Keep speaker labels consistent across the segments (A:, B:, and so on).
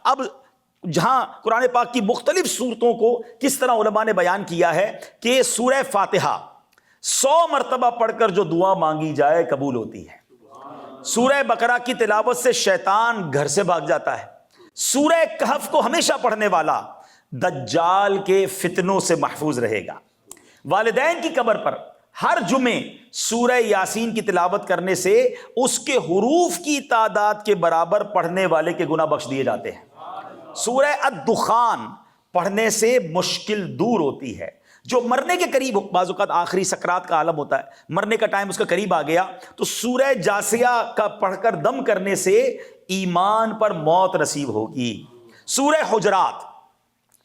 A: اب جہاں قرآن پاک کی مختلف صورتوں کو کس طرح علماء نے بیان کیا ہے کہ سورہ فاتحہ 100 مرتبہ پڑھ کر جو دعا مانگی جائے قبول ہوتی ہے. سورہ بقرہ کی تلاوت سے شیطان گھر سے بھاگ جاتا ہے. سورہ کہف کو ہمیشہ پڑھنے والا دجال کے فتنوں سے محفوظ رہے گا. والدین کی قبر پر ہر جمعے سورہ یاسین کی تلاوت کرنے سے اس کے حروف کی تعداد کے برابر پڑھنے والے کے گناہ بخش دیے جاتے ہیں. سورہ الدخان پڑھنے سے مشکل دور ہوتی ہے. جو مرنے کے قریب، بعض اوقات آخری سکرات کا عالم ہوتا ہے، مرنے کا ٹائم اس کا قریب آ گیا، تو سورہ جاسیہ کا پڑھ کر دم کرنے سے ایمان پر موت نصیب ہوگی. سورہ حجرات،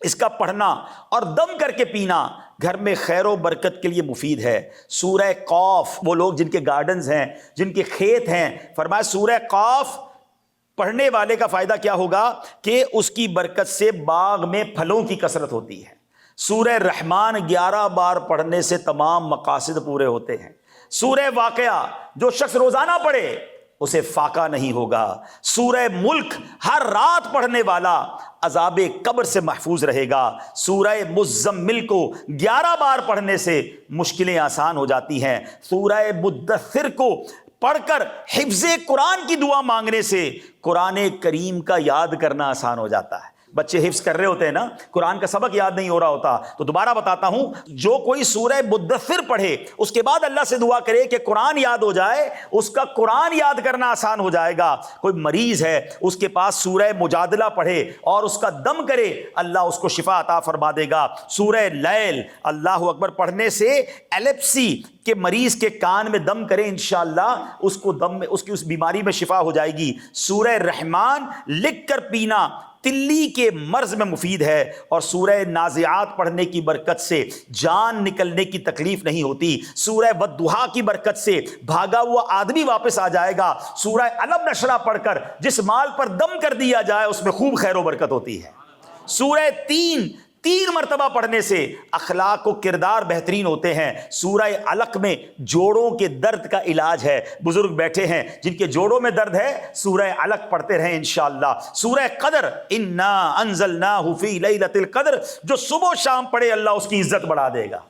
A: اس کا پڑھنا اور دم کر کے پینا گھر میں خیر و برکت کے لیے مفید ہے. سورہ قاف، وہ لوگ جن کے گارڈنز ہیں، جن کے کھیت ہیں، فرمایا سورہ قاف پڑھنے والے کا فائدہ کیا ہوگا کہ اس کی برکت سے باغ میں پھلوں کی کثرت ہوتی ہے. سورہ رحمان 11 بار پڑھنے سے تمام مقاصد پورے ہوتے ہیں. سورہ واقعہ جو شخص روزانہ پڑھے اسے فاقہ نہیں ہوگا. سورہ ملک ہر رات پڑھنے والا عذاب قبر سے محفوظ رہے گا. سورہ مزمل کو 11 بار پڑھنے سے مشکلیں آسان ہو جاتی ہیں. سورہ مدثر کو پڑھ کر حفظ قرآن کی دعا مانگنے سے قرآن کریم کا یاد کرنا آسان ہو جاتا ہے. بچے حفظ کر رہے ہوتے ہیں نا، قرآن کا سبق یاد نہیں ہو رہا ہوتا، تو دوبارہ بتاتا ہوں، جو کوئی سورہ مدثر پڑھے اس کے بعد اللہ سے دعا کرے کہ قرآن یاد ہو جائے، اس کا قرآن یاد کرنا آسان ہو جائے گا. کوئی مریض ہے، اس کے پاس سورہ مجادلہ پڑھے اور اس کا دم کرے، اللہ اس کو شفا عطا فرما دے گا. سورہ لیل، اللہ اکبر، پڑھنے سے ایلیپسی کے مریض کے کان میں دم کرے، انشاءاللہ اس کو دم میں اس کی اس بیماری میں شفا ہو جائے گی. سورہ رحمان لکھ کر پینا تلی کے مرض میں مفید ہے. اور سورہ نازعات پڑھنے کی برکت سے جان نکلنے کی تکلیف نہیں ہوتی. سورہ والضحیٰ کی برکت سے بھاگا ہوا آدمی واپس آ جائے گا. سورہ علم نشرہ پڑھ کر جس مال پر دم کر دیا جائے اس میں خوب خیر و برکت ہوتی ہے. سورہ تین مرتبہ پڑھنے سے اخلاق و کردار بہترین ہوتے ہیں. سورہ علق میں جوڑوں کے درد کا علاج ہے. بزرگ بیٹھے ہیں جن کے جوڑوں میں درد ہے، سورہ علق پڑھتے رہیں انشاءاللہ. سورہ قدر، انا انزلناہ فی لیلۃ القدر، جو صبح و شام پڑھے اللہ اس کی عزت بڑھا دے گا.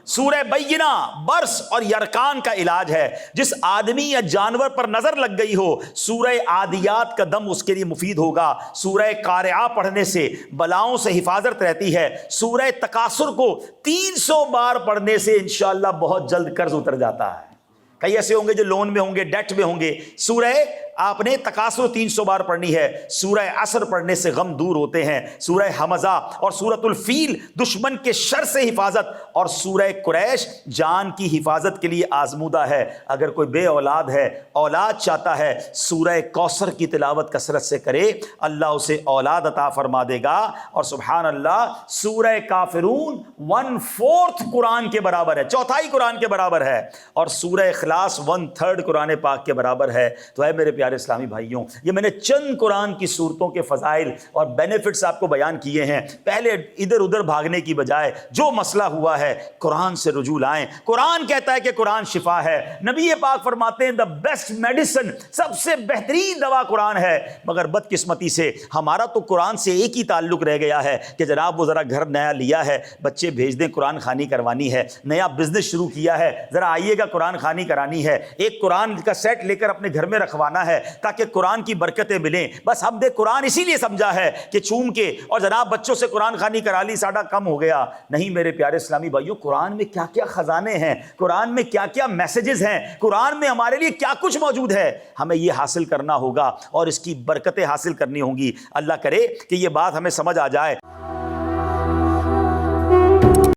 A: سورہ بینہ برس اور یرکان کا علاج ہے. جس آدمی یا جانور پر نظر لگ گئی ہو، سورہ عادیات کا دم اس کے لیے مفید ہوگا. سورہ قارعہ پڑھنے سے بلاؤں سے حفاظت رہتی ہے. سورہ تکاثر کو 300 بار پڑھنے سے انشاءاللہ بہت جلد قرض اتر جاتا ہے. کئی ایسے ہوں گے جو لون میں ہوں گے، ڈیٹ میں ہوں گے. سورہ آپ نے تکاثر 300 بار پڑھنی ہے. سورہ عصر پڑھنے سے غم دور ہوتے ہیں. سورہ حمزہ اور سورۃ الفیل دشمن کے شر سے حفاظت، اور سورہ قریش جان کی حفاظت کے لیے آزمودہ ہے. اگر کوئی بے اولاد ہے، اولاد چاہتا ہے، سورہ کوثر کی تلاوت کثرت سے کرے، اللہ اسے اولاد عطا فرما دے گا. اور سبحان اللہ، سورہ کافرون 1/4 قرآن کے برابر ہے، چوتھائی قرآن کے برابر ہے. اور سورہ اخلاص 1/3 قرآن پاک کے برابر ہے. تو اے میرے پیارے اسلامی بھائیوں، یہ میں نے چند قرآن کی صورتوں کے فضائل اور بینیفٹس آپ کو بیان کیے ہیں. پہلے ادھر ادھر بھاگنے کی بجائے جو مسئلہ ہوا ہے قرآن سے رجوع لائیں. قرآن کہتا ہے کہ قرآن شفا ہے. نبی پاک فرماتے ہیں دا بیسٹ میڈیسن، سب سے بہترین دوا قرآن ہے. مگر بدقسمتی سے ہمارا تو قرآن سے ایک ہی تعلق رہ گیا ہے کہ جناب وہ ذرا گھر نیا لیا ہے، بچے بھیج دیں، قرآن خوانی کروانی ہے. نیا بزنس شروع کیا ہے، ذرا آئیے گا قرآن خوانی کرانی ہے. ایک قرآن کا سیٹ لے کر اپنے گھر میں رکھوانا ہے تاکہ قرآن کی برکتیں ملیں. بس ہم نے قرآن اسی لیے سمجھا ہے کہ چوم کے اور جناب بچوں سے قرآن خوانی کرا لی، ساڈا کم ہو گیا. نہیں میرے پیارے اسلامی بھائیوں، قرآن میں کیا کیا خزانے ہیں، قرآن میں کیا کیا میسیجز ہیں، قرآن میں ہمارے لیے کیا کچھ موجود ہے. ہمیں یہ حاصل کرنا ہوگا اور اس کی برکتیں حاصل کرنی ہوں گی. اللہ کرے کہ یہ بات ہمیں سمجھ آ جائے.